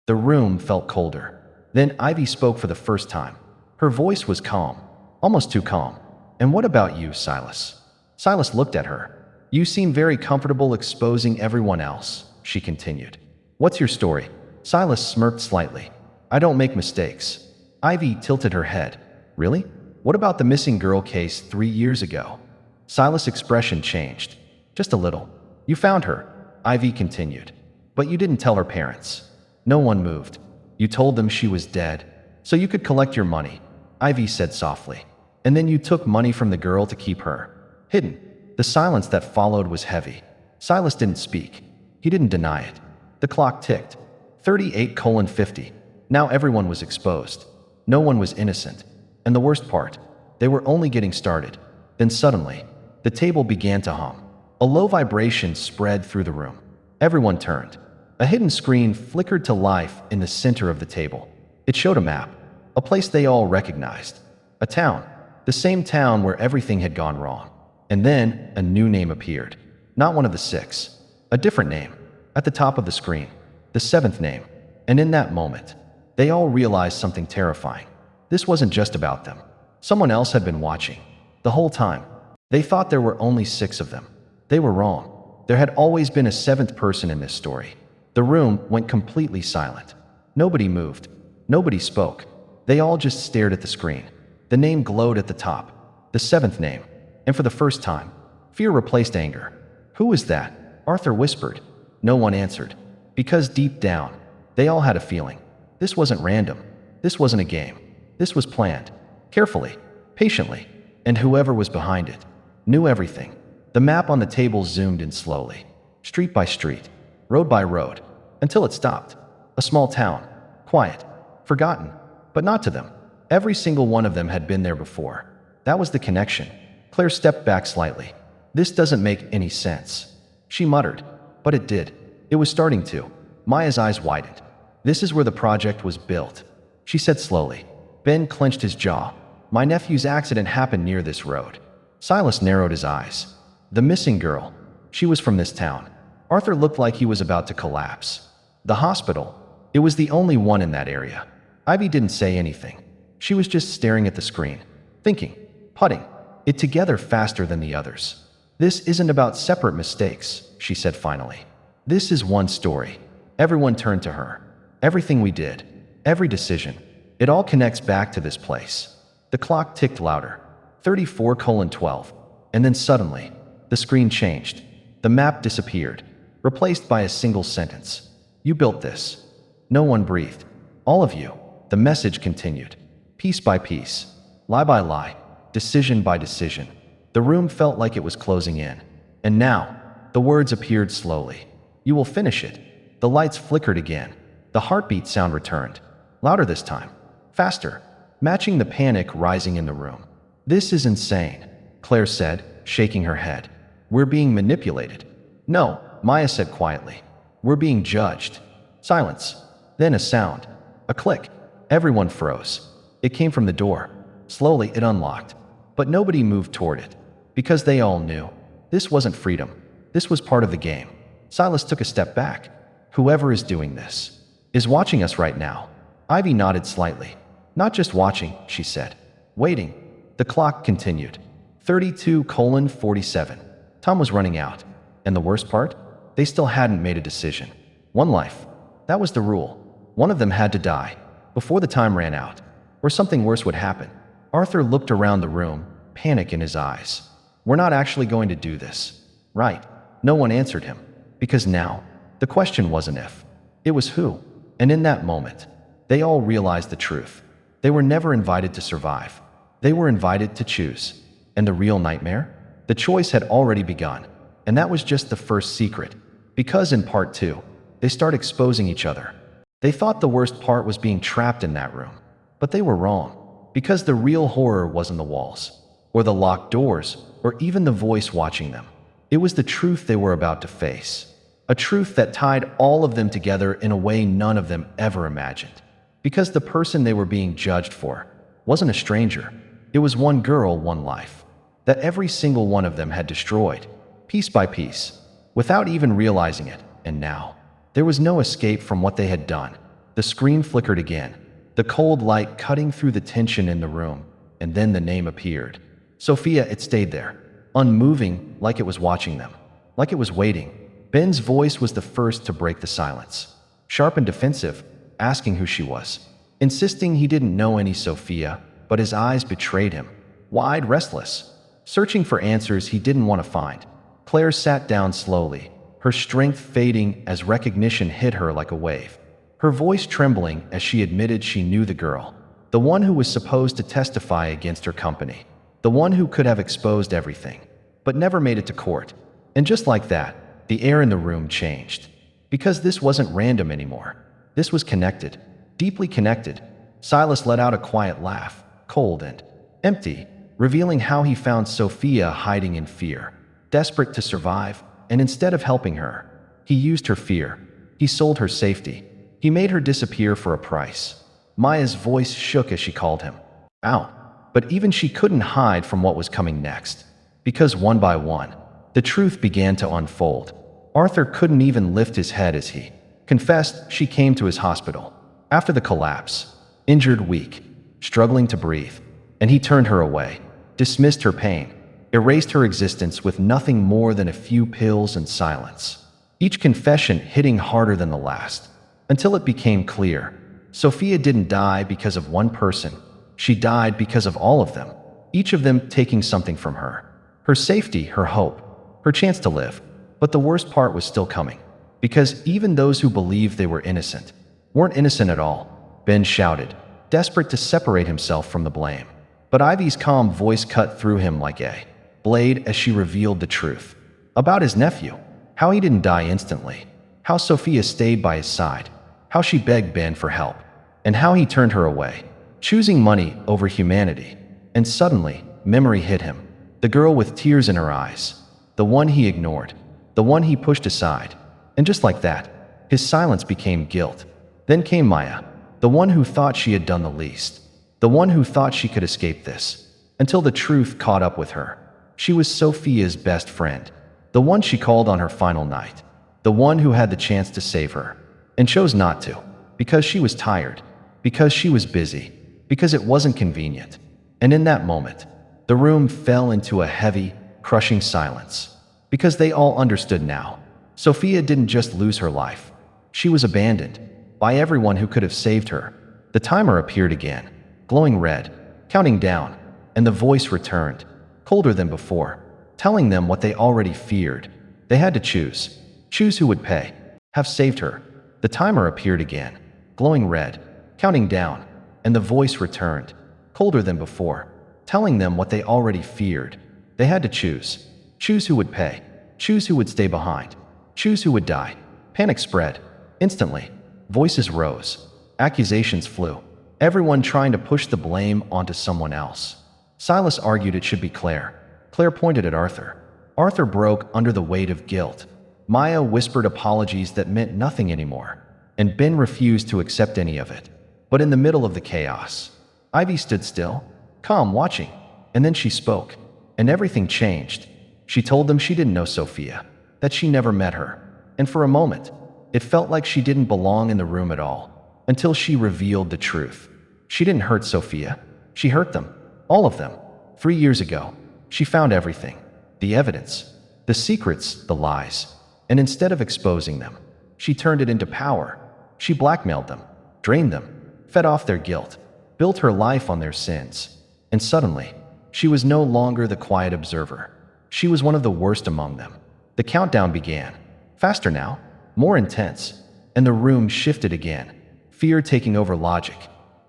The room felt colder. Then Ivy spoke for the first time. Her voice was calm, almost too calm. "And what about you, Silas?" Silas looked at her. "You seem very comfortable exposing everyone else," she continued. "What's your story?" Silas smirked slightly. "I don't make mistakes." Ivy tilted her head. "Really? What about the missing girl case 3 years ago?" Silas' expression changed. "Just a little." "You found her," Ivy continued. "But you didn't tell her parents." No one moved. "You told them she was dead, so you could collect your money," Ivy said softly. "And then you took money from the girl to keep her hidden." The silence that followed was heavy. Silas didn't speak. He didn't deny it. The clock ticked. 38:50. Now everyone was exposed. No one was innocent. And the worst part, they were only getting started. Then suddenly, the table began to hum. A low vibration spread through the room. Everyone turned. A hidden screen flickered to life in the center of the table. It showed a map, a place they all recognized. A town, the same town where everything had gone wrong. And then a new name appeared. Not one of the six. A different name. At the top of the screen. The seventh name. And in that moment, they all realized something terrifying. This wasn't just about them. Someone else had been watching. The whole time. They thought there were only 6 of them. They were wrong. There had always been a 7th person in this story. The room went completely silent. Nobody moved. Nobody spoke. They all just stared at the screen. The name glowed at the top. The 7th name. And for the first time, fear replaced anger. "Who was that?" Arthur whispered. No one answered. Because deep down, they all had a feeling. This wasn't random. This wasn't a game. This was planned. Carefully. Patiently. And whoever was behind it knew everything. The map on the table zoomed in slowly. Street by street. Road by road. Until it stopped. A small town. Quiet. Forgotten. But not to them. Every single one of them had been there before. That was the connection. Claire stepped back slightly. "This doesn't make any sense," she muttered. But it did. It was starting to. Maya's eyes widened. "This is where the project was built," she said slowly. Ben clenched his jaw. "My nephew's accident happened near this road." Silas narrowed his eyes. The missing girl. She was from this town. Arthur looked like he was about to collapse. The hospital. It was the only one in that area. Ivy didn't say anything. She was just staring at the screen. Thinking. Putting it together faster than the others. "This isn't about separate mistakes," she said finally. "This is one story." Everyone turned to her. "Everything we did. Every decision. It all connects back to this place." The clock ticked louder. 34:12. And then suddenly, the screen changed. The map disappeared, replaced by a single sentence. "You built this." No one breathed. "All of you." The message continued. Piece by piece. Lie by lie. Decision by decision. The room felt like it was closing in. And now, the words appeared slowly. "You will finish it." The lights flickered again. The heartbeat sound returned. Louder this time. Faster. Matching the panic rising in the room. "This is insane," Claire said, shaking her head. "We're being manipulated." "No," Maya said quietly. "We're being judged." Silence. Then a sound. A click. Everyone froze. It came from the door. Slowly it unlocked. But nobody moved toward it. Because they all knew. This wasn't freedom. This was part of the game. Silas took a step back. "Whoever is doing this is watching us right now." Ivy nodded slightly. "Not just watching," she said. "Waiting." The clock continued. 32:47. Time was running out. And the worst part? They still hadn't made a decision. One life. That was the rule. One of them had to die before the time ran out, or something worse would happen. Arthur looked around the room, panic in his eyes. "We're not actually going to do this, right?" No one answered him. Because now, the question wasn't if. It was who. And in that moment, they all realized the truth. They were never invited to survive. They were invited to choose. And the real nightmare? The choice had already begun. And that was just the first secret. Because in part 2, they start exposing each other. They thought the worst part was being trapped in that room. But they were wrong. Because the real horror wasn't the walls, or the locked doors, or even the voice watching them. It was the truth they were about to face. A truth that tied all of them together in a way none of them ever imagined. Because the person they were being judged for wasn't a stranger. It was one girl, one life. That every single one of them had destroyed, piece by piece, without even realizing it. And now, there was no escape from what they had done. The screen flickered again, the cold light cutting through the tension in the room, and then the name appeared. Sophia. It stayed there, unmoving, like it was watching them, like it was waiting. Ben's voice was the first to break the silence, sharp and defensive, asking who she was, insisting he didn't know any Sophia, but his eyes betrayed him, wide, restless, searching for answers he didn't want to find. Claire sat down slowly, her strength fading as recognition hit her like a wave, her voice trembling as she admitted she knew the girl, the one who was supposed to testify against her company, the one who could have exposed everything, but never made it to court. And just like that, the air in the room changed. Because this wasn't random anymore. This was connected, deeply connected. Silas let out a quiet laugh, cold and empty, revealing how he found Sophia hiding in fear, desperate to survive, and instead of helping her, he used her fear. He sold her safety. He made her disappear for a price. Maya's voice shook as she called him out, but even she couldn't hide from what was coming next. Because one by one, the truth began to unfold. Arthur couldn't even lift his head as he confessed. She came to his hospital after the collapse, injured, weak, struggling to breathe, and he turned her away, dismissed her pain, erased her existence with nothing more than a few pills and silence. Each confession hitting harder than the last, until it became clear. Sophia didn't die because of one person. She died because of all of them, each of them taking something from her. Her safety, her hope, her chance to live. But the worst part was still coming. Because even those who believed they were innocent weren't innocent at all. Ben shouted, desperate to separate himself from the blame. But Ivy's calm voice cut through him like a blade as she revealed the truth. About his nephew. How he didn't die instantly. How Sophia stayed by his side. How she begged Ben for help, and how he turned her away, choosing money over humanity. And suddenly, memory hit him. The girl with tears in her eyes. The one he ignored. The one he pushed aside. And just like that, his silence became guilt. Then came Maya, the one who thought she had done the least. The one who thought she could escape this. Until the truth caught up with her. She was Sophia's best friend. The one she called on her final night. The one who had the chance to save her. And chose not to, because she was tired, because she was busy, because it wasn't convenient. And in that moment, the room fell into a heavy, crushing silence. Because they all understood now. Sophia didn't just lose her life. She was abandoned by everyone who could have saved her. The timer appeared again, glowing red, counting down, and the voice returned, colder than before, telling them what they already feared. They had to choose. Choose who would pay. Have saved her. The timer appeared again, glowing red, counting down, and the voice returned, colder than before, telling them what they already feared. They had to choose. Choose who would pay. Choose who would stay behind. Choose who would die. Panic spread. Instantly, voices rose. Accusations flew. Everyone trying to push the blame onto someone else. Silas argued it should be Claire. Claire pointed at Arthur. Arthur broke under the weight of guilt. Maya whispered apologies that meant nothing anymore, and Ben refused to accept any of it. But in the middle of the chaos, Ivy stood still, calm, watching, and then she spoke, and everything changed. She told them she didn't know Sophia, that she never met her, and for a moment, it felt like she didn't belong in the room at all, until she revealed the truth. She didn't hurt Sophia. She hurt them, all of them. 3 years ago, she found everything, the evidence, the secrets, the lies. And instead of exposing them, she turned it into power. She blackmailed them, drained them, fed off their guilt, built her life on their sins. And suddenly, she was no longer the quiet observer. She was one of the worst among them. The countdown began. Faster now, more intense. And the room shifted again. Fear taking over logic,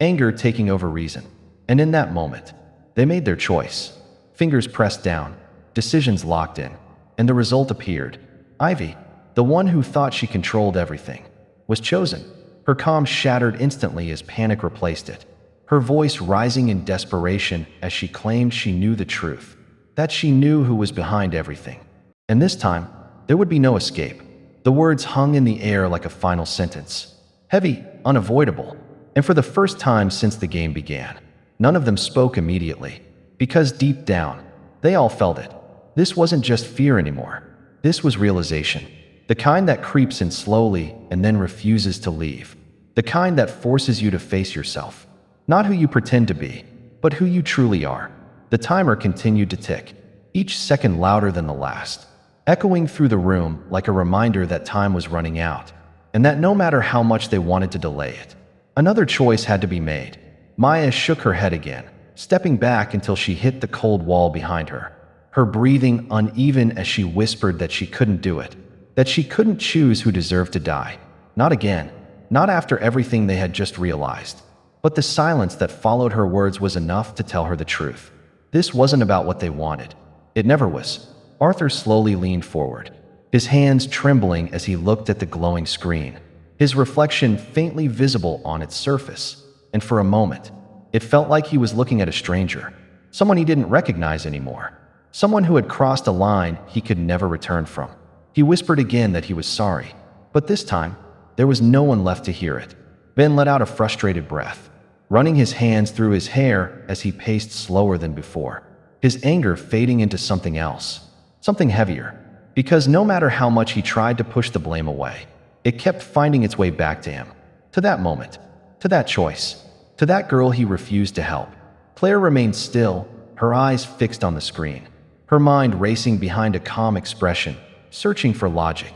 anger taking over reason. And in that moment, they made their choice. Fingers pressed down, decisions locked in, and the result appeared. Ivy, the one who thought she controlled everything, was chosen. Her calm shattered instantly as panic replaced it, her voice rising in desperation as she claimed she knew the truth, that she knew who was behind everything. And this time, there would be no escape. The words hung in the air like a final sentence, heavy, unavoidable, and for the first time since the game began, none of them spoke immediately, because deep down, they all felt it. This wasn't just fear anymore. This was realization, the kind that creeps in slowly and then refuses to leave. the kind that forces you to face yourself. Not who you pretend to be, but who you truly are. The timer continued to tick, each second louder than the last, echoing through the room like a reminder that time was running out, and that no matter how much they wanted to delay it, another choice had to be made. Maya shook her head again, stepping back until she hit the cold wall behind her, her breathing uneven as she whispered that she couldn't do it, that she couldn't choose who deserved to die. Not again, not after everything they had just realized. But the silence that followed her words was enough to tell her the truth. This wasn't about what they wanted. It never was. Arthur slowly leaned forward, his hands trembling as he looked at the glowing screen, his reflection faintly visible on its surface. And for a moment, it felt like he was looking at a stranger, someone he didn't recognize anymore, someone who had crossed a line he could never return from. He whispered again that he was sorry, but this time, there was no one left to hear it. Ben let out a frustrated breath, running his hands through his hair as he paced slower than before, his anger fading into something else, something heavier, because no matter how much he tried to push the blame away, it kept finding its way back to him, to that moment, to that choice, to that girl he refused to help. Claire remained still, her eyes fixed on the screen, her mind racing behind a calm expression, searching for logic,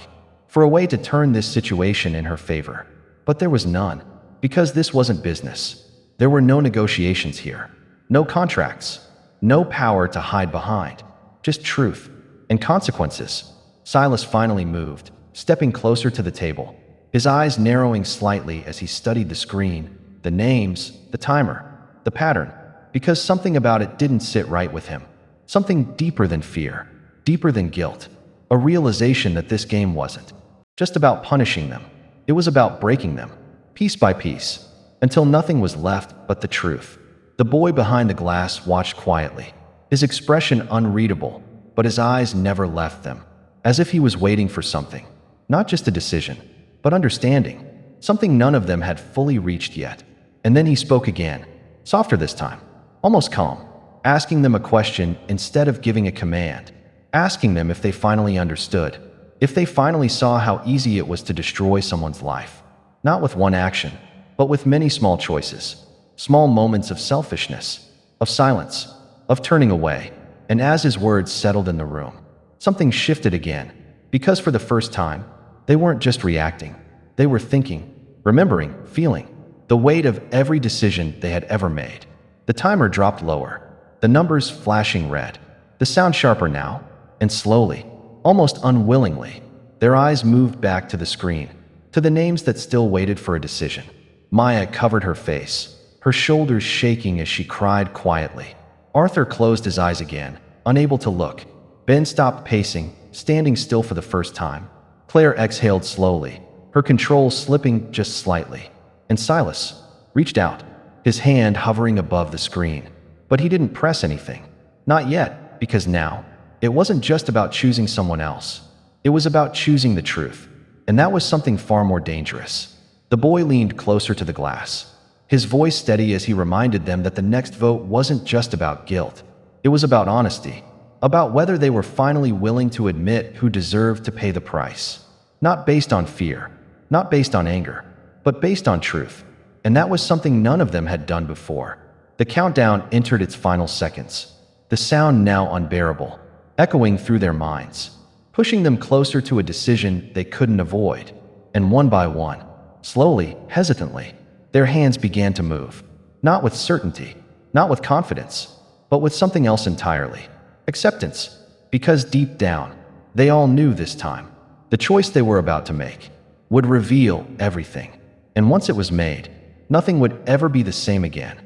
for a way to turn this situation in her favor. But there was none, because this wasn't business. There were no negotiations here, no contracts, no power to hide behind, just truth and consequences. Silas finally moved, stepping closer to the table, his eyes narrowing slightly as he studied the screen, the names, the timer, the pattern, because something about it didn't sit right with him. Something deeper than fear, deeper than guilt, a realization that this game wasn't just about punishing them. It was about breaking them, piece by piece, until nothing was left but the truth. The boy behind the glass watched quietly, his expression unreadable, but his eyes never left them, as if he was waiting for something, not just a decision, but understanding, something none of them had fully reached yet. And then he spoke again, softer this time, almost calm, asking them a question instead of giving a command, asking them if they finally understood, if they finally saw how easy it was to destroy someone's life, not with one action, but with many small choices, small moments of selfishness, of silence, of turning away. And as his words settled in the room, something shifted again, because for the first time, they weren't just reacting, they were thinking, remembering, feeling, the weight of every decision they had ever made. The timer dropped lower, the numbers flashing red, the sound sharper now, and slowly, almost unwillingly, their eyes moved back to the screen, to the names that still waited for a decision. Maya covered her face, her shoulders shaking as she cried quietly. Arthur closed his eyes again, unable to look. Ben stopped pacing, standing still for the first time. Claire exhaled slowly, her control slipping just slightly. And Silas reached out, his hand hovering above the screen. But he didn't press anything. Not yet, because now, it wasn't just about choosing someone else. It was about choosing the truth. And that was something far more dangerous. The boy leaned closer to the glass, his voice steady as he reminded them that the next vote wasn't just about guilt. It was about honesty, about whether they were finally willing to admit who deserved to pay the price. Not based on fear, not based on anger, but based on truth. And that was something none of them had done before. The countdown entered its final seconds, the sound now unbearable, echoing through their minds, pushing them closer to a decision they couldn't avoid. And one by one, slowly, hesitantly, their hands began to move, not with certainty, not with confidence, but with something else entirely. Acceptance. Because deep down, they all knew this time, the choice they were about to make would reveal everything. And once it was made, nothing would ever be the same again.